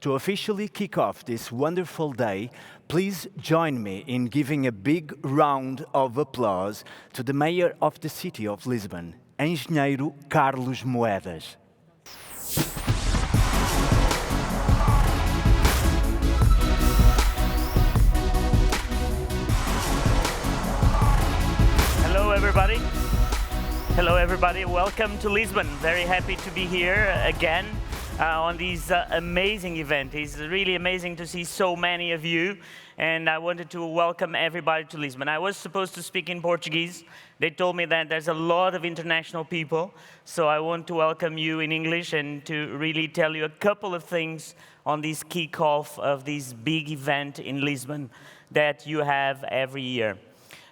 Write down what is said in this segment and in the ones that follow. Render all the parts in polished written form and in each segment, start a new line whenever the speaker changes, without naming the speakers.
To officially kick off this wonderful day, please join me in giving a big round of applause to the Mayor of the City of Lisbon, Engenheiro Carlos Moedas.
Hello, everybody. Hello, everybody. Welcome to Lisbon. Very happy to be here again on this amazing event. It's really amazing to see so many of you, and I wanted to welcome everybody to Lisbon. I was supposed to speak in Portuguese. They told me that there's a lot of international people, so I want to welcome you in English and to really tell you a couple of things on this kickoff of this big event in Lisbon that you have every year.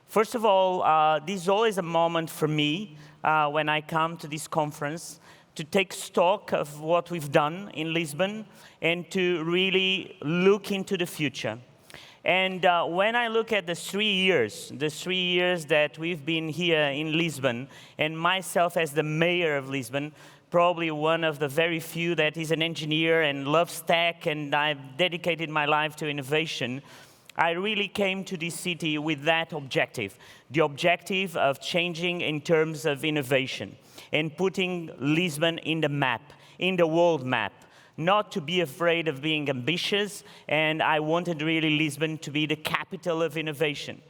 First of all, this is always a moment for me when I come to this conference to take stock of what we've done in Lisbon and to really look into the future. And when I look at the 3 years that we've been here in Lisbon, and myself as the mayor of Lisbon, probably one of the very few that is an engineer and loves tech, and I've dedicated my life to innovation, I really came to this city with that objective, the objective of changing in terms of innovation and putting Lisbon in the map, in the world map, not to be afraid of being ambitious, and I wanted really Lisbon to be the capital of innovation.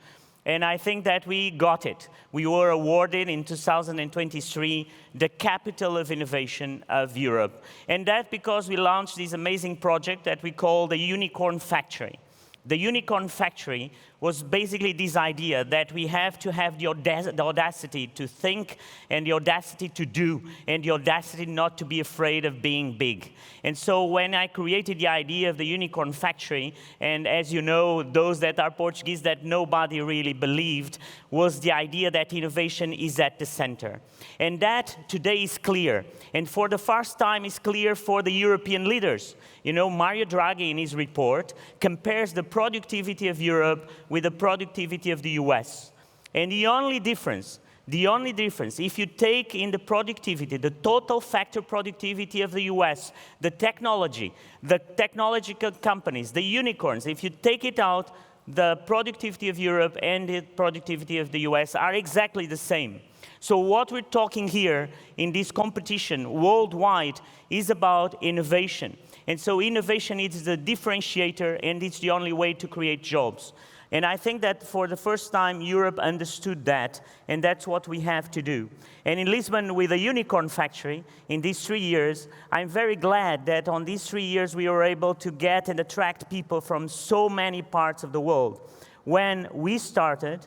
And I think that we got it. We were awarded in 2023 the capital of innovation of Europe. And that because we launched this amazing project that we call the Unicorn Factory. The Unicorn Factory was basically this idea that we have to have the audacity to think and the audacity to do and the audacity not to be afraid of being big. And so when I created the idea of the Unicorn Factory, and as you know, those that are Portuguese that nobody really believed, was the idea that innovation is at the center. And that today is clear. And for the first time is clear for the European leaders. You know, Mario Draghi in his report compares the productivity of Europe with the productivity of the US. And the only difference, if you take in the productivity, the total factor productivity of the US, the technological companies, the unicorns, if you take it out, the productivity of Europe and the productivity of the US are exactly the same. So what we're talking here in this competition worldwide is about innovation. And so innovation is the differentiator, and it's the only way to create jobs. And I think that for the first time, Europe understood that, and that's what we have to do. And in Lisbon, with the Unicorn Factory, in these 3 years, I'm very glad that on these 3 years, we were able to get and attract people from so many parts of the world. When we started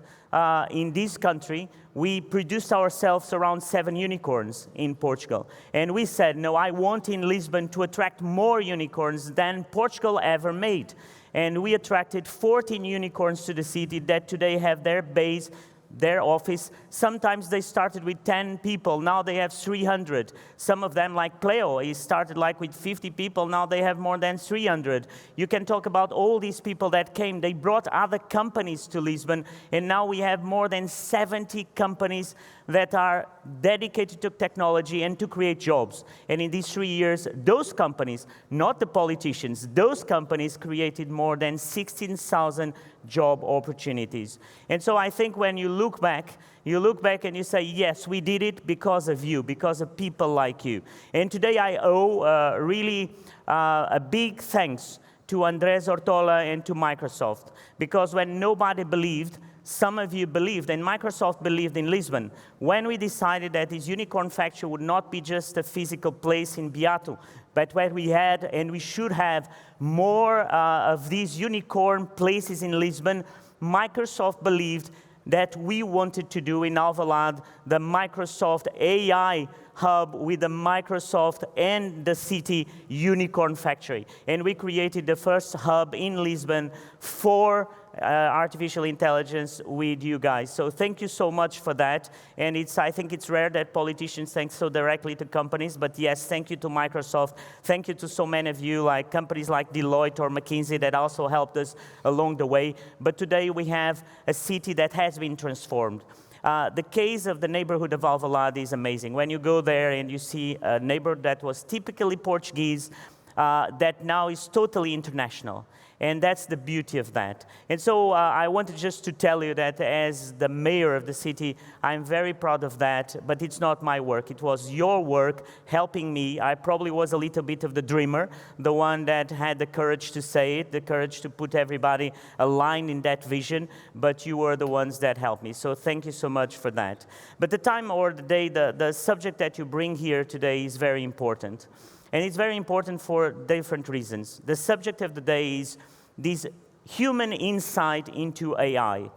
in this country, we produced ourselves around 7 unicorns in Portugal. And we said, no, I want in Lisbon to attract more unicorns than Portugal ever made. And we attracted 14 unicorns to the city that today have their base, their office. Sometimes they started with 10 people, now they have 300. Some of them, like Cleo, he started like with 50 people, now they have more than 300. You can talk about all these people that came. They brought other companies to Lisbon, and now we have more than 70 companies that are dedicated to technology and to create jobs. And in these 3 years, those companies, not the politicians, those companies created more than 16,000 job opportunities. And so I think when you look back and you say, yes, we did it because of you, because of people like you. And today I owe really a big thanks to Andrés Ortola and to Microsoft, because when nobody believed, some of you believed, and Microsoft believed in Lisbon. When we decided that this Unicorn Factory would not be just a physical place in Beato, but where we had, and we should have, more of these unicorn places in Lisbon, Microsoft believed that we wanted to do in Alvalade the Microsoft AI hub with the Microsoft and the city Unicorn Factory. And we created the first hub in Lisbon for artificial intelligence with you guys. So thank you so much for that. And I think it's rare that politicians thank so directly to companies, but yes, thank you to Microsoft. Thank you to so many of you, like companies like Deloitte or McKinsey that also helped us along the way. But today we have a city that has been transformed. The case of the neighborhood of Alvalade is amazing. When you go there and you see a neighborhood that was typically Portuguese, that now is totally international. And that's the beauty of that. And so I wanted just to tell you that as the mayor of the city, I'm very proud of that, but it's not my work. It was your work helping me. I probably was a little bit of the dreamer, the one that had the courage to say it, the courage to put everybody aligned in that vision, but you were the ones that helped me. So thank you so much for that. But the time or the day, the subject that you bring here today is very important. And it's very important for different reasons. The subject of the day is this human insight into AI.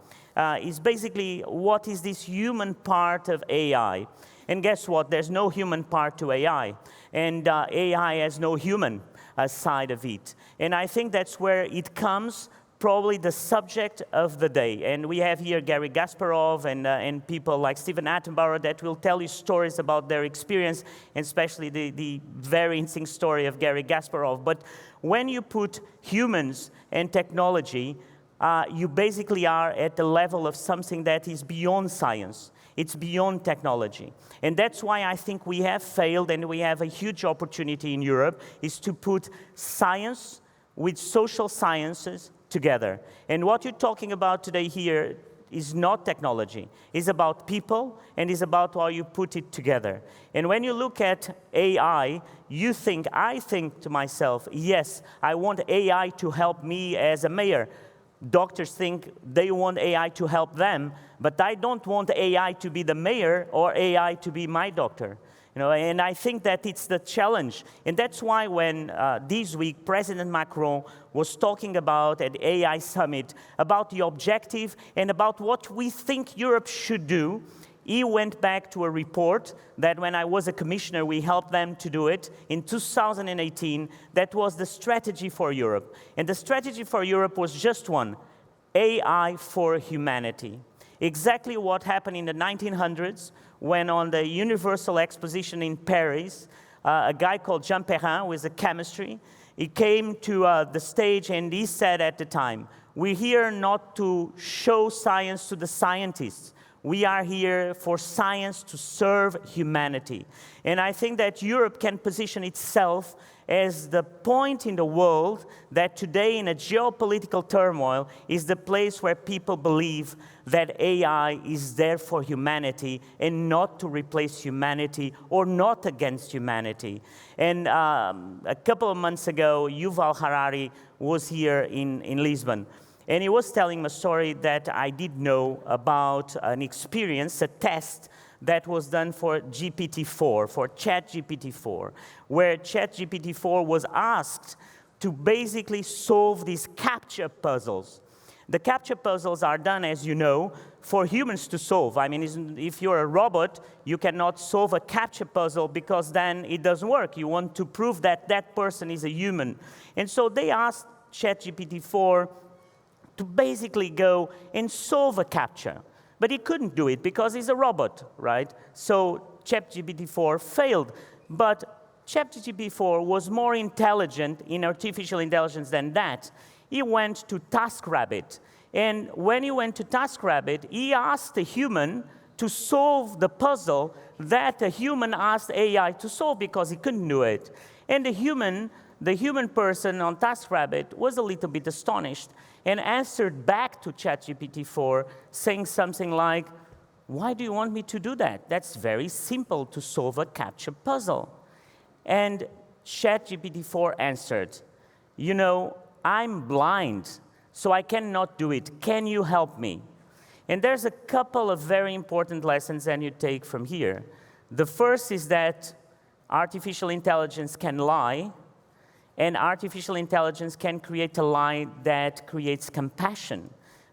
Is basically, what is this human part of AI? And guess what? There's no human part to AI. And AI has no human side of it. And I think that's where it comes, probably the subject of the day. And we have here Gary Kasparov and people like Stephen Attenborough that will tell you stories about their experience, and especially the very interesting story of Gary Kasparov. But when you put humans and technology, you basically are at the level of something that is beyond science. It's beyond technology. And that's why I think we have failed, and we have a huge opportunity in Europe, is to put science with social sciences together. And what you're talking about today here is not technology. It's about people, and it's about how you put it together. And when you look at AI, I think to myself, yes, I want AI to help me as a mayor. Doctors think they want AI to help them, but I don't want AI to be the mayor or AI to be my doctor. And I think that it's the challenge. And that's why when this week President Macron was talking about at the AI Summit about the objective and about what we think Europe should do, he went back to a report that when I was a commissioner, we helped them to do it in 2018. That was the strategy for Europe. And the strategy for Europe was just one: AI for humanity. Exactly what happened in the 1900s when on the Universal Exposition in Paris, a guy called Jean Perrin, who is a chemistry, he came to the stage and he said at the time, we're here not to show science to the scientists. We are here for science to serve humanity. And I think that Europe can position itself as the point in the world that today in a geopolitical turmoil is the place where people believe that AI is there for humanity and not to replace humanity or not against humanity. And a couple of months ago, Yuval Harari was here in Lisbon. And he was telling me a story that I did know about an experience, a test that was done for GPT-4, for ChatGPT-4, where ChatGPT-4 was asked to basically solve these CAPTCHA puzzles. The CAPTCHA puzzles are done, as you know, for humans to solve. I mean, if you're a robot, you cannot solve a CAPTCHA puzzle because then it doesn't work. You want to prove that that person is a human. And so they asked ChatGPT-4 to basically go and solve a CAPTCHA. But he couldn't do it because he's a robot, right? So ChatGPT-4 failed. But ChatGPT-4 was more intelligent in artificial intelligence than that. He went to TaskRabbit. And when he went to TaskRabbit, he asked a human to solve the puzzle that a human asked AI to solve because he couldn't do it. And the human person on TaskRabbit was a little bit astonished and answered back to ChatGPT-4 saying something like, why do you want me to do that? That's very simple to solve a CAPTCHA puzzle. And ChatGPT-4 answered, I'm blind, so I cannot do it. Can you help me? And there's a couple of very important lessons that you take from here. The first is that artificial intelligence can lie, and artificial intelligence can create a lie that creates compassion,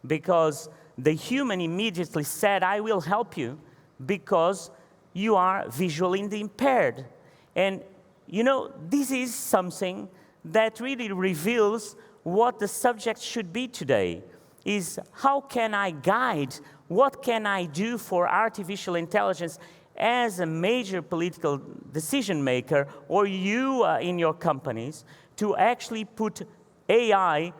because the human immediately said, I will help you because you are visually impaired. And this is something that really reveals what the subject should be today, is how can I guide, what can I do for artificial intelligence as a major political decision maker, or you in your companies, to actually put AI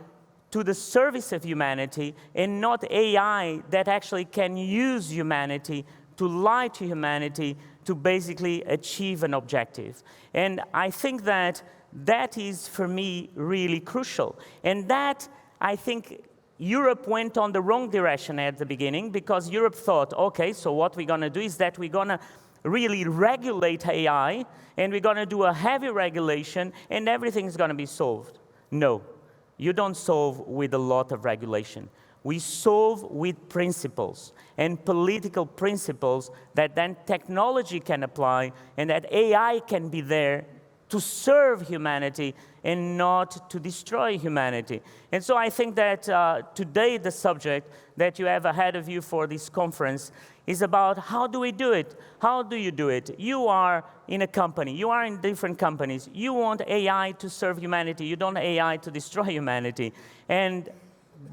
to the service of humanity and not AI that actually can use humanity to lie to humanity, to basically achieve an objective. And I think that that is, for me, really crucial. And that, I think, Europe went on the wrong direction at the beginning, because Europe thought, okay, so what we're going to do is that we're going to really regulate AI, and we're going to do a heavy regulation, and everything's going to be solved. No, you don't solve with a lot of regulation. We solve with principles, and political principles that then technology can apply, and that AI can be there to serve humanity and not to destroy humanity. And so I think that today the subject that you have ahead of you for this conference is about how do we do it? How do you do it? You are in a company. You are in different companies. You want AI to serve humanity. You don't want AI to destroy humanity. And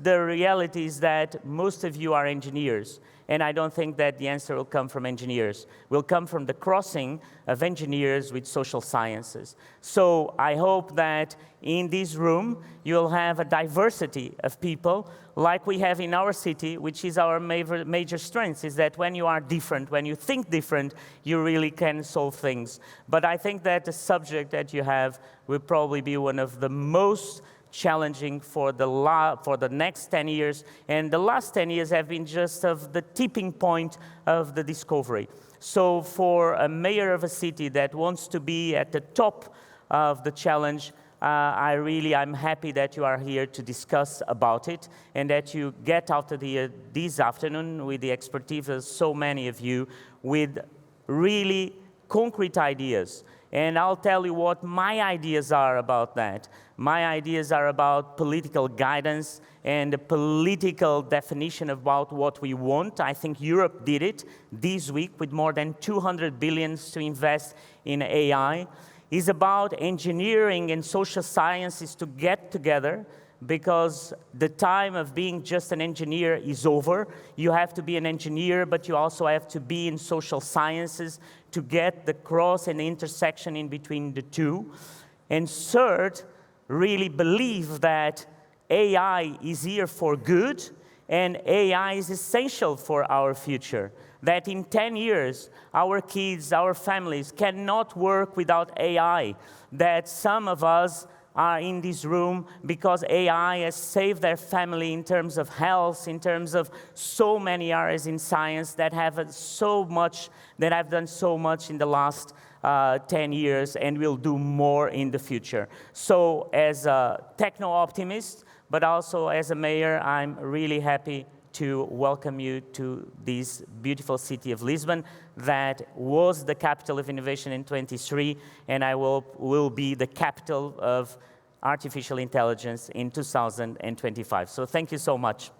the reality is that most of you are engineers. And I don't think that the answer will come from engineers. It will come from the crossing of engineers with social sciences. So I hope that in this room, you'll have a diversity of people like we have in our city, which is our major strength, is that when you are different, when you think different, you really can solve things. But I think that the subject that you have will probably be one of the most challenging for the next 10 years. And the last 10 years have been just of the tipping point of the discovery. So for a mayor of a city that wants to be at the top of the challenge, I'm happy that you are here to discuss about it, and that you get out of this afternoon with the expertise of so many of you with really concrete ideas. And I'll tell you what my ideas are about that. My ideas are about political guidance and the political definition about what we want. I think Europe did it this week with more than 200 billion to invest in AI. It's about engineering and social sciences to get together, because the time of being just an engineer is over. You have to be an engineer, but you also have to be in social sciences to get the cross and the intersection in between the two. And third, really believe that AI is here for good, and AI is essential for our future. That in 10 years, our kids, our families cannot work without AI. That some of us are in this room because AI has saved their family in terms of health, in terms of so many areas in science that have done so much in the last 10 years, and will do more in the future. So as a techno-optimist, but also as a mayor, I'm really happy to welcome you to this beautiful city of Lisbon that was the capital of innovation in 23, and I will be the capital of artificial intelligence in 2025. So thank you so much.